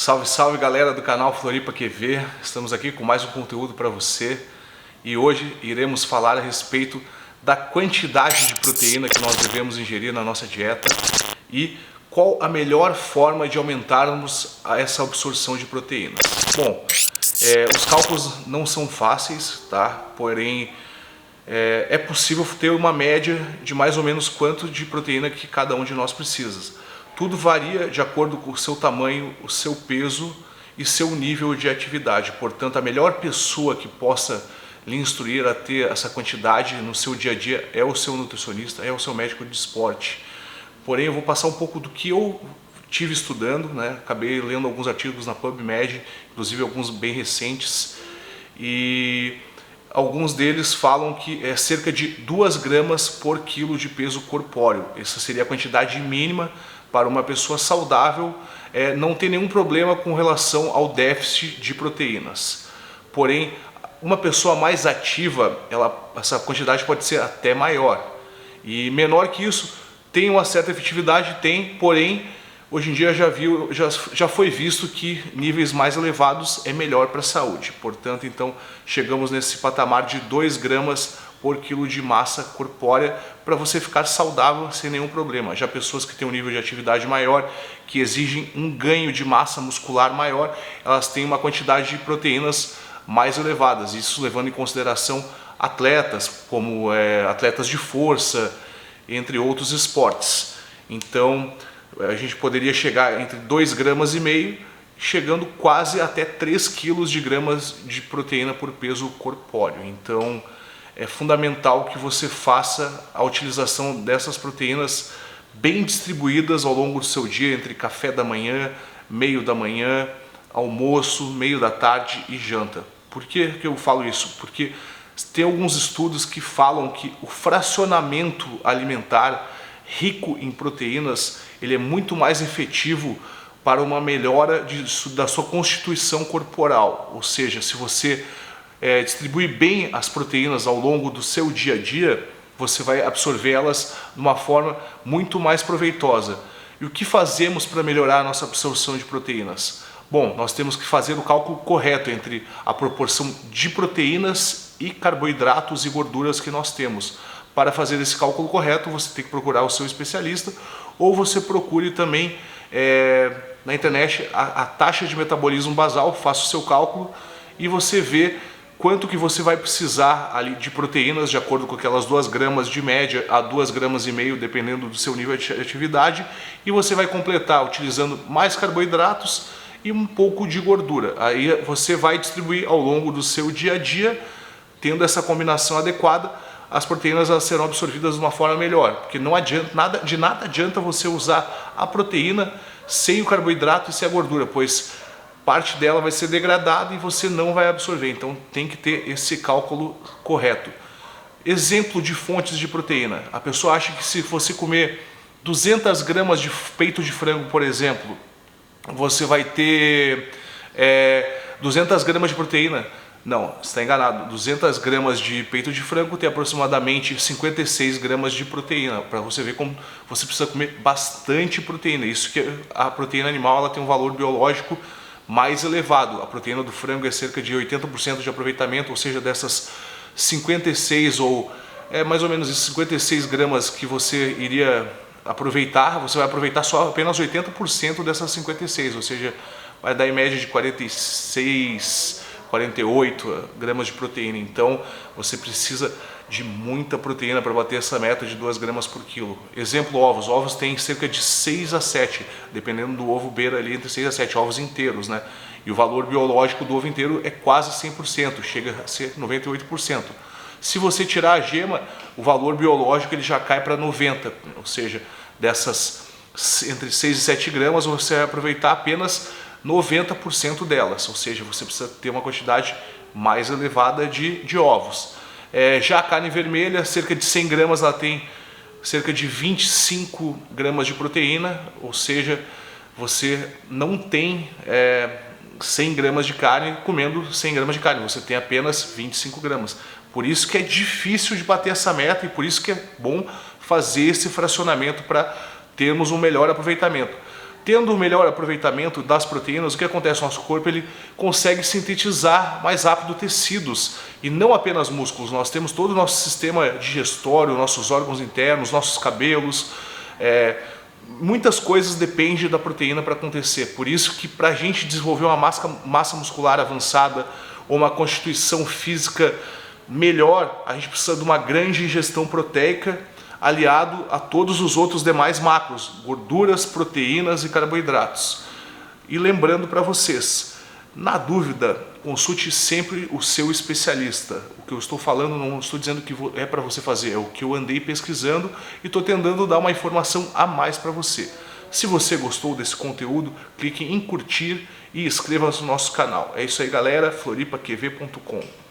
Salve, salve galera do canal Floripa QV, estamos aqui com mais um conteúdo para você e hoje iremos falar a respeito da quantidade de proteína que nós devemos ingerir na nossa dieta e qual a melhor forma de aumentarmos essa absorção de proteínas. Bom, os cálculos não são fáceis, tá? Porém, é possível ter uma média de mais ou menos quanto de proteína que cada um de nós precisa. Tudo varia de acordo com o seu tamanho, o seu peso e seu nível de atividade. Portanto, a melhor pessoa que possa lhe instruir a ter essa quantidade no seu dia a dia é o seu nutricionista, é o seu médico de esporte. Porém, eu vou passar um pouco do que eu tive estudando, né? Acabei lendo alguns artigos na PubMed, inclusive alguns bem recentes, e alguns deles falam que é cerca de 2 gramas por quilo de peso corpóreo. Essa seria a quantidade mínima para uma pessoa saudável não ter nenhum problema com relação ao déficit de proteínas. Porém, uma pessoa mais ativa, essa quantidade pode ser até maior. E menor que isso, tem uma certa efetividade, tem, porém, hoje em dia já foi visto que níveis mais elevados é melhor para a saúde. Portanto, então, chegamos nesse patamar de 2 gramas por quilo de massa corpórea para você ficar saudável sem nenhum problema. Já pessoas que têm um nível de atividade maior, que exigem um ganho de massa muscular maior, elas têm uma quantidade de proteínas mais elevadas. Isso levando em consideração atletas, como atletas de força, entre outros esportes. Então, a gente poderia chegar entre 2,5 gramas, chegando quase até 3 quilos de gramas de proteína por peso corpóreo. Então, é fundamental que você faça a utilização dessas proteínas bem distribuídas ao longo do seu dia, entre café da manhã, meio da manhã, almoço, meio da tarde e janta. Por que eu falo isso? Porque tem alguns estudos que falam que o fracionamento alimentar rico em proteínas, ele é muito mais efetivo para uma melhora da sua constituição corporal. Ou seja, se você distribui bem as proteínas ao longo do seu dia a dia, você vai absorvê-las de uma forma muito mais proveitosa. E o que fazemos para melhorar a nossa absorção de proteínas? Bom, nós temos que fazer o cálculo correto entre a proporção de proteínas e carboidratos e gorduras que nós temos. Para fazer esse cálculo correto, você tem que procurar o seu especialista, ou você procure também na internet a taxa de metabolismo basal, faça o seu cálculo e você vê quanto que você vai precisar ali de proteínas, de acordo com aquelas 2 gramas de média a 2,5 gramas, dependendo do seu nível de atividade, e você vai completar utilizando mais carboidratos e um pouco de gordura. Aí você vai distribuir ao longo do seu dia a dia, tendo essa combinação adequada, as proteínas elas serão absorvidas de uma forma melhor, porque não adianta, de nada adianta você usar a proteína sem o carboidrato e sem a gordura, pois parte dela vai ser degradada e você não vai absorver. Então tem que ter esse cálculo correto. Exemplo de fontes de proteína. A pessoa acha que se você comer 200 gramas de peito de frango, por exemplo, você vai ter 200 gramas de proteína. Não, você está enganado. 200 gramas de peito de frango tem aproximadamente 56 gramas de proteína. Para você ver como você precisa comer bastante proteína. Isso que a proteína animal ela tem um valor biológico mais elevado. A proteína do frango é cerca de 80% de aproveitamento, ou seja, dessas 56 ou mais ou menos 56 gramas que você iria aproveitar, você vai aproveitar só apenas 80% dessas 56, ou seja, vai dar em média de 46, 48 gramas de proteína. Então você precisa de muita proteína para bater essa meta de 2 gramas por quilo. Exemplo, ovos. Ovos têm cerca de 6 a 7, dependendo do ovo beira ali entre 6 a 7 ovos inteiros, né? E o valor biológico do ovo inteiro é quase 100%, chega a ser 98%. Se você tirar a gema, o valor biológico ele já cai para 90, ou seja, dessas entre 6 e 7 gramas você vai aproveitar apenas 90% delas, ou seja, você precisa ter uma quantidade mais elevada de ovos. Já a carne vermelha, cerca de 100 gramas, ela tem cerca de 25 gramas de proteína, ou seja, você não tem 100 gramas de carne comendo 100 gramas de carne, você tem apenas 25 gramas. Por isso que é difícil de bater essa meta e por isso que é bom fazer esse fracionamento para termos um melhor aproveitamento. Tendo o melhor aproveitamento das proteínas, o que acontece no nosso corpo? Ele consegue sintetizar mais rápido tecidos e não apenas músculos. Nós temos todo o nosso sistema digestório, nossos órgãos internos, nossos cabelos, muitas coisas dependem da proteína para acontecer. Por isso que para a gente desenvolver uma massa muscular avançada ou uma constituição física melhor, a gente precisa de uma grande ingestão proteica aliado a todos os outros demais macros, gorduras, proteínas e carboidratos. E lembrando para vocês, na dúvida, consulte sempre o seu especialista. O que eu estou falando não estou dizendo que é para você fazer, é o que eu andei pesquisando e estou tentando dar uma informação a mais para você. Se você gostou desse conteúdo, clique em curtir e inscreva-se no nosso canal. É isso aí, galera, floripaqv.com.